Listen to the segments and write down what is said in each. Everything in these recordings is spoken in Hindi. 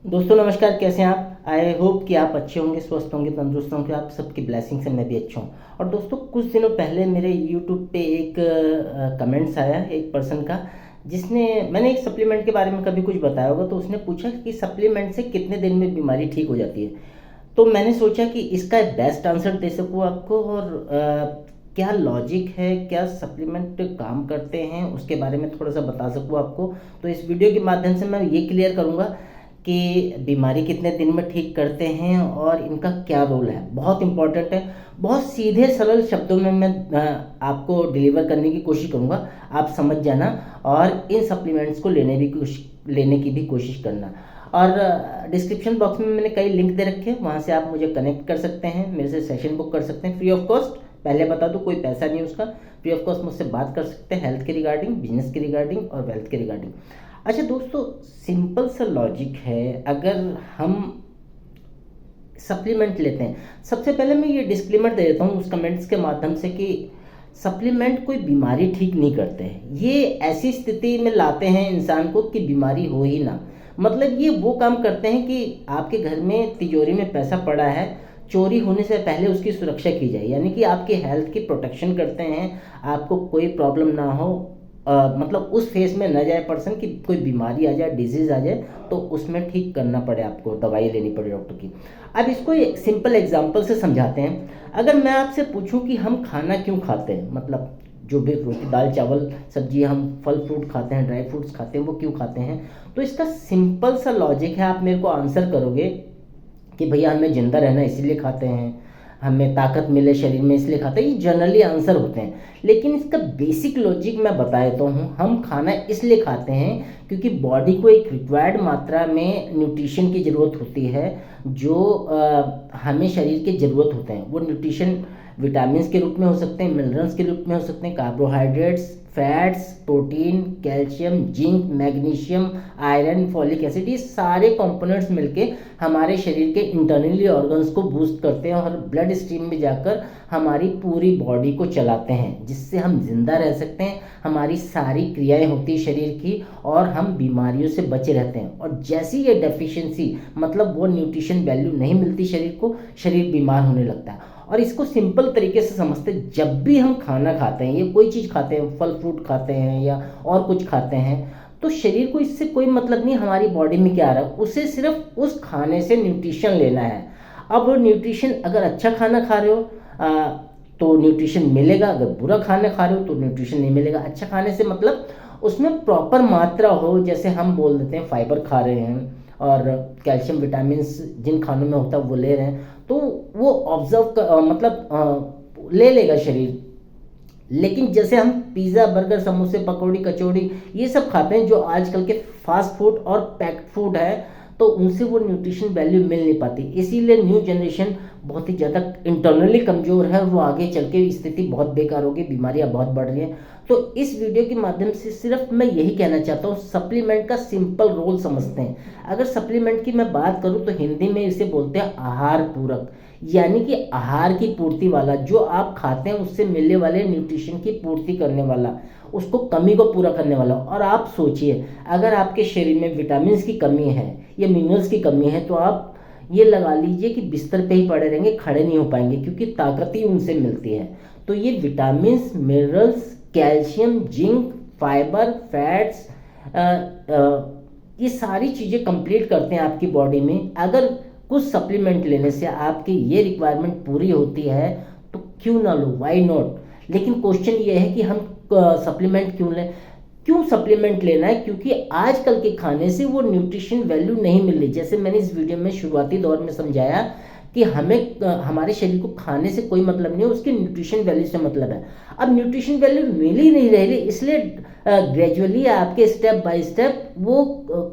दोस्तों नमस्कार, कैसे हैं आप। आई होप कि आप अच्छे होंगे, स्वस्थ होंगे, तंदुरुस्त होंगे। आप सबकी ब्लेसिंग से मैं भी अच्छा हूँ। और दोस्तों कुछ दिनों पहले मेरे यूट्यूब पे एक कमेंट्स आया एक पर्सन का, जिसने मैंने एक सप्लीमेंट के बारे में कभी कुछ बताया होगा, तो उसने पूछा कि सप्लीमेंट से कितने दिन में बीमारी ठीक हो जाती है। तो मैंने सोचा कि इसका बेस्ट आंसर दे सकूँ आपको, और क्या लॉजिक है, क्या सप्लीमेंट काम करते हैं, उसके बारे में थोड़ा सा बता सकूँ आपको। तो इस वीडियो के माध्यम से मैं ये क्लियर करूँगा कि बीमारी कितने दिन में ठीक करते हैं और इनका क्या रोल है। बहुत इंपॉर्टेंट है। बहुत सीधे सरल शब्दों में मैं आपको डिलीवर करने की कोशिश करूँगा, आप समझ जाना। और इन सप्लीमेंट्स को लेने की भी कोशिश करना। और डिस्क्रिप्शन बॉक्स में मैंने कई लिंक दे रखे हैं, वहाँ से आप मुझे कनेक्ट कर सकते हैं, मेरे से सेशन बुक कर सकते हैं फ्री ऑफ कॉस्ट। पहले बता दूँ, कोई पैसा नहीं उसका, फ्री ऑफ कॉस्ट मुझसे बात कर सकते हैं हेल्थ के रिगार्डिंग, बिजनेस के रिगार्डिंग और वेल्थ के रिगार्डिंग। अच्छा दोस्तों, सिंपल सा लॉजिक है। अगर हम सप्लीमेंट लेते हैं, सबसे पहले मैं ये डिस्क्लेमर दे देता हूँ उस कमेंट्स के माध्यम से कि सप्लीमेंट कोई बीमारी ठीक नहीं करते हैं। ये ऐसी स्थिति में लाते हैं इंसान को कि बीमारी हो ही ना। मतलब ये वो काम करते हैं कि आपके घर में तिजोरी में पैसा पड़ा है, चोरी होने से पहले उसकी सुरक्षा की जाए, यानी कि आपकी हेल्थ की प्रोटेक्शन करते हैं, आपको कोई प्रॉब्लम ना हो। मतलब उस फेज में न जाए पर्सन कि कोई बीमारी आ जाए, डिजीज आ जाए, तो उसमें ठीक करना पड़े, आपको दवाई लेनी पड़े डॉक्टर की। अब इसको एक सिंपल एग्जांपल से समझाते हैं। अगर मैं आपसे पूछूं कि हम खाना क्यों खाते हैं, मतलब जो भी रोटी दाल चावल सब्जी, हम फल फ्रूट खाते हैं, ड्राई फ्रूट्स खाते हैं, वो क्यों खाते हैं, तो इसका सिंपल सा लॉजिक है। आप मेरे को आंसर करोगे कि भैया हमें जिंदा रहना इसीलिए खाते हैं, हमें ताकत मिले शरीर में इसलिए खाते हैं। ये जनरली आंसर होते हैं, लेकिन इसका बेसिक लॉजिक मैं बता देता हूँ। हम खाना इसलिए खाते हैं क्योंकि बॉडी को एक रिक्वायर्ड मात्रा में न्यूट्रिशन की ज़रूरत होती है, जो हमें शरीर के ज़रूरत होते हैं। वो न्यूट्रिशन विटामिन के रूप में हो सकते हैं, मिनरल्स के रूप में हो सकते हैं, carbohydrates, fats, protein, calcium, zinc, magnesium, iron, folic acid, ये सारे कंपोनेंट्स मिलके हमारे शरीर के इंटरनली ऑर्गन्स को बूस्ट करते हैं और ब्लड स्ट्रीम में जाकर हमारी पूरी बॉडी को चलाते हैं, जिससे हम जिंदा रह सकते हैं। हमारी सारी क्रियाएं होती हैं शरीर की, और हम बीमारियों से बचे रहते हैं। और जैसी ये डेफिशिएंसी, मतलब वो न्यूट्रिशन वैल्यू नहीं मिलती शरीर को, शरीर बीमार होने लगता है। और इसको सिंपल तरीके से समझते हैं, जब भी हम खाना खाते हैं या कोई चीज़ खाते हैं, फल फ्रूट खाते हैं या और कुछ खाते हैं, तो शरीर को इससे कोई मतलब नहीं हमारी बॉडी में क्या आ रहा है, उसे सिर्फ उस खाने से न्यूट्रिशन लेना है। अब न्यूट्रिशन, अगर अच्छा खाना खा रहे हो तो न्यूट्रिशन मिलेगा, अगर बुरा खाना खा रहे हो तो न्यूट्रिशन नहीं मिलेगा। अच्छा खाने से मतलब उसमें प्रॉपर मात्रा हो, जैसे हम बोल देते हैं फाइबर खा रहे हैं और कैल्शियम विटामिन जिन खानों में होता है वो ले रहे हैं, तो वो ले लेगा शरीर। लेकिन जैसे हम पिज़्ज़ा, बर्गर, समोसे, पकौड़ी, कचौड़ी ये सब खाते हैं, जो आजकल के फास्ट फूड और पैक्ड फूड है, तो उनसे वो न्यूट्रिशन वैल्यू मिल नहीं पाती। इसीलिए न्यू जनरेशन बहुत ही ज़्यादा इंटरनली कमज़ोर है, वो आगे चल के स्थिति बहुत बेकार होगी, बीमारियां बहुत बढ़ रही हैं। तो इस वीडियो के माध्यम से सिर्फ मैं यही कहना चाहता हूँ, सप्लीमेंट का सिंपल रोल समझते हैं। अगर सप्लीमेंट की मैं बात करूँ तो हिंदी में इसे बोलते हैं आहार पूरक, यानी कि आहार की पूर्ति वाला, जो आप खाते हैं उससे मिलने वाले न्यूट्रिशन की पूर्ति करने वाला, उसको कमी को पूरा करने वाला। और आप सोचिए, अगर आपके शरीर में विटामिन की कमी है या मिनरल्स की कमी है, तो आप ये लगा लीजिए कि बिस्तर पे ही पड़े रहेंगे, खड़े नहीं हो पाएंगे, क्योंकि ताकत ही उनसे मिलती है। तो ये vitamin, minerals, calcium, zinc, fibre, fats, ये सारी चीज़ें कंप्लीट करते हैं आपकी बॉडी में। अगर कुछ सप्लीमेंट लेने से आपकी ये रिक्वायरमेंट पूरी होती है तो क्यों ना लो, वाई नॉट। लेकिन क्वेश्चन ये है कि हम सप्लीमेंट क्यों लें। क्यों सप्लीमेंट लेना है? क्योंकि आजकल के खाने से वो न्यूट्रिशन वैल्यू नहीं मिल रही। जैसे मैंने इस वीडियो में शुरुआती दौर में समझाया कि हमें हमारे शरीर को खाने से कोई मतलब नहीं है, उसकी न्यूट्रिशन वैल्यू से मतलब है। अब न्यूट्रिशन वैल्यू मिल ही नहीं रही, इसलिए ग्रेजुअली आपके स्टेप बाय स्टेप वो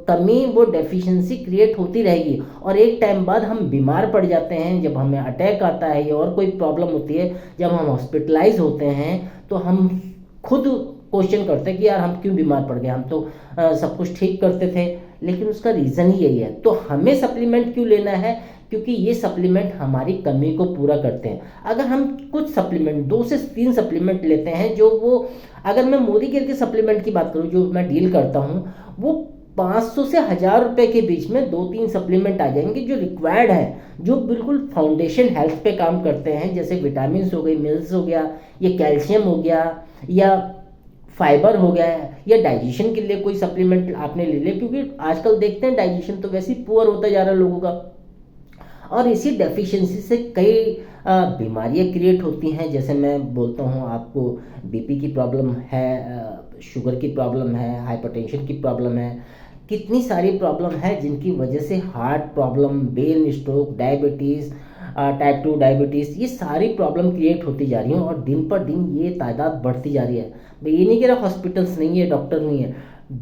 कमी, वो डेफिशिएंसी क्रिएट होती रहेगी, और एक टाइम बाद हम बीमार पड़ जाते हैं। जब हमें अटैक आता है या और कोई प्रॉब्लम होती है, जब हम हॉस्पिटलाइज होते हैं, तो हम खुद क्वेश्चन करते हैं कि यार हम क्यों बीमार पड़ गए, हम तो सब कुछ ठीक करते थे। लेकिन उसका रीज़न ही यही है। तो हमें सप्लीमेंट क्यों लेना है? क्योंकि ये सप्लीमेंट हमारी कमी को पूरा करते हैं। अगर हम कुछ सप्लीमेंट, 2 से 3 सप्लीमेंट लेते हैं, जो वो, अगर मैं मोदी केयर के सप्लीमेंट की बात करूँ जो मैं डील करता हूँ, वो 500 से 1000 रुपए के बीच में 2-3 सप्लीमेंट आ जाएंगे जो रिक्वायर्ड है, जो बिल्कुल फाउंडेशन हेल्थ पे काम करते हैं, जैसे विटामिन हो गई, मिल्स हो गया, या कैल्शियम हो गया, या फाइबर हो गया है, या डाइजेशन के लिए कोई सप्लीमेंट आपने ले लिया, क्योंकि आजकल देखते हैं डाइजेशन तो वैसे ही पुअर होता जा रहा है लोगों का, और इसी डेफिशिएंसी से कई बीमारियां क्रिएट होती हैं। जैसे मैं बोलता हूँ आपको, बीपी की प्रॉब्लम है, शुगर की प्रॉब्लम है, हाइपरटेंशन की प्रॉब्लम है, कितनी सारी प्रॉब्लम है जिनकी वजह से heart problem, brain stroke, diabetes, type 2 diabetes, ये सारी प्रॉब्लम क्रिएट होती जा रही हैं और दिन पर दिन ये तादाद बढ़ती जा रही है। मैं ये नहीं कह रहा हॉस्पिटल्स नहीं है, डॉक्टर नहीं है,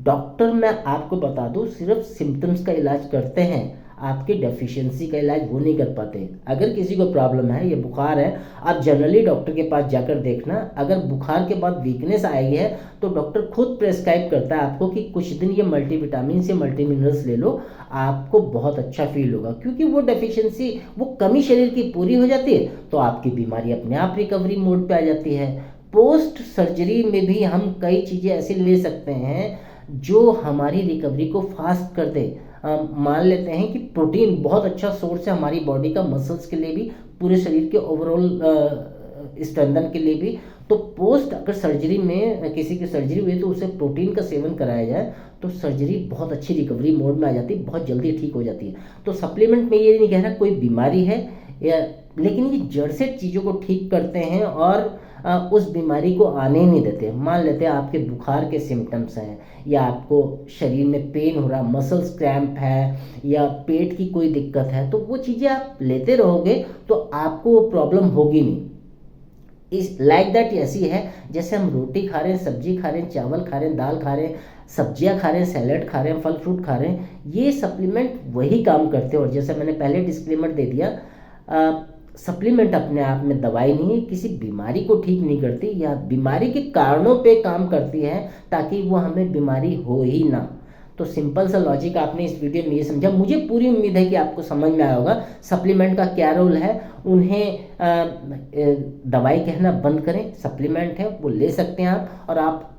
डॉक्टर मैं आपको बता दूं सिर्फ सिम्टम्स का इलाज करते हैं, आपकी डेफिशिएंसी का इलाज वो नहीं कर पाते। अगर किसी को प्रॉब्लम है, ये बुखार है, आप जनरली डॉक्टर के पास जाकर देखना, अगर बुखार के बाद वीकनेस आई है तो डॉक्टर खुद प्रेस्क्राइब करता है आपको कि कुछ दिन ये मल्टीविटामिन से मल्टी मिनरल्स ले लो, आपको बहुत अच्छा फील होगा, क्योंकि वो डेफिशिएंसी, वो कमी शरीर की पूरी हो जाती है तो आपकी बीमारी अपने आप रिकवरी मोड पे आ जाती है। पोस्ट सर्जरी में भी हम कई चीज़ें ऐसी ले सकते हैं जो हमारी रिकवरी को फास्ट कर दे। मान लेते हैं कि प्रोटीन बहुत अच्छा सोर्स है हमारी बॉडी का, मसल्स के लिए भी, पूरे शरीर के ओवरऑल स्ट्रेंथन के लिए भी। तो पोस्ट अगर सर्जरी में किसी की सर्जरी हुई तो उसे प्रोटीन का सेवन कराया जाए तो सर्जरी बहुत अच्छी रिकवरी मोड में आ जाती है, बहुत जल्दी ठीक हो जाती है। तो सप्लीमेंट में ये नहीं कह रहा कोई बीमारी है, या लेकिन ये जड़ से चीज़ों को ठीक करते हैं और उस बीमारी को आने ही नहीं देते। मान लेते हैं आपके बुखार के सिम्टम्स हैं, या आपको शरीर में पेन हो रहा, मसल्स क्रैम्प है, या पेट की कोई दिक्कत है, तो वो चीज़ें आप लेते रहोगे तो आपको वो प्रॉब्लम होगी नहीं। इस लाइक दैट ऐसी है जैसे हम रोटी खा रहे हैं, सब्जी खा रहे हैं, चावल खा रहे हैं, दाल खा रहे हैं, सब्जियां खा रहे हैं, सैलेड खा रहे हैं, फल फ्रूट खा रहे हैं, ये सप्लीमेंट वही काम करते हैं। और जैसे मैंने पहले डिस्क्लेमर दे दिया, सप्लीमेंट अपने आप में दवाई नहीं है, किसी बीमारी को ठीक नहीं करती, या बीमारी के कारणों पे काम करती है ताकि वो हमें बीमारी हो ही ना। तो सिंपल सा लॉजिक आपने इस वीडियो में ये समझा, मुझे पूरी उम्मीद है कि आपको समझ में आया होगा सप्लीमेंट का क्या रोल है। उन्हें दवाई कहना बंद करें, सप्लीमेंट है वो ले सकते हैं आप। और आप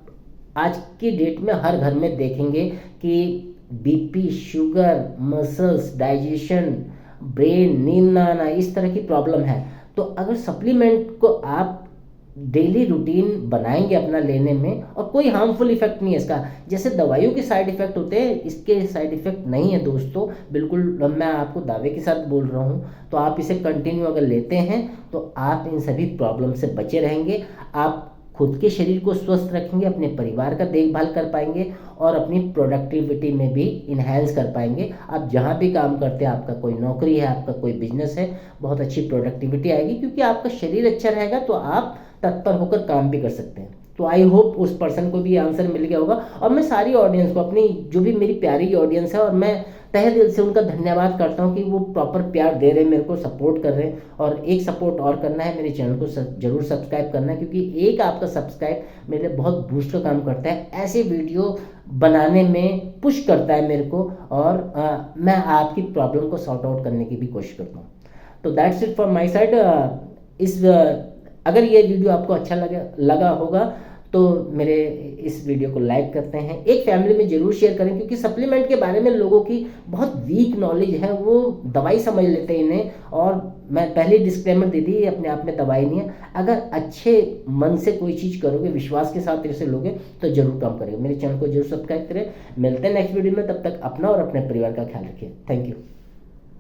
आज की डेट में हर घर में देखेंगे कि BP, sugar, muscles, digestion, brain, नींद ना आना, इस तरह की प्रॉब्लम है। तो अगर सप्लीमेंट को आप डेली रूटीन बनाएंगे अपना लेने में, और कोई हार्मफुल इफेक्ट नहीं है इसका, जैसे दवाइयों के साइड इफेक्ट होते हैं इसके साइड इफेक्ट नहीं है दोस्तों, बिल्कुल मैं आपको दावे के साथ बोल रहा हूँ। तो आप इसे कंटिन्यू अगर लेते हैं तो आप इन सभी प्रॉब्लम से बचे रहेंगे, आप खुद के शरीर को स्वस्थ रखेंगे, अपने परिवार का देखभाल कर पाएंगे और अपनी प्रोडक्टिविटी में भी इन्हेंस कर पाएंगे। आप जहाँ भी काम करते हैं, आपका कोई नौकरी है, आपका कोई बिजनेस है, बहुत अच्छी प्रोडक्टिविटी आएगी, क्योंकि आपका शरीर अच्छा रहेगा तो आप तत्पर होकर काम भी कर सकते हैं। तो आई होप उस पर्सन को भी आंसर मिल गया होगा। और मैं सारी ऑडियंस को, अपनी जो भी मेरी प्यारी ऑडियंस है, और मैं तहे दिल से उनका धन्यवाद करता हूँ कि वो प्रॉपर प्यार दे रहे हैं, मेरे को सपोर्ट कर रहे हैं। और एक सपोर्ट और करना है, मेरे चैनल को जरूर सब्सक्राइब करना है, क्योंकि एक आपका सब्सक्राइब मेरे लिए बहुत बूस्ट का काम करता है, ऐसे वीडियो बनाने में पुश करता है मेरे को, और मैं आपकी प्रॉब्लम को सॉर्ट आउट करने की भी कोशिश करता हूँ। तो that's it from my side. अगर ये वीडियो आपको अच्छा लगा होगा तो मेरे इस वीडियो को लाइक करते हैं, एक फैमिली में जरूर शेयर करें, क्योंकि सप्लीमेंट के बारे में लोगों की बहुत वीक नॉलेज है, वो दवाई समझ लेते हैं इन्हें। और मैं पहले डिस्क्लेमर दे दी, ये अपने आप में दवाई नहीं है। अगर अच्छे मन से कोई चीज़ करोगे, विश्वास के साथ इसे लोगे तो जरूर काम करेगा। मेरे चैनल को जरूर सब्सक्राइब करें। मिलते हैं नेक्स्ट वीडियो में, तब तक अपना और अपने परिवार का ख्याल रखिए। Thank you.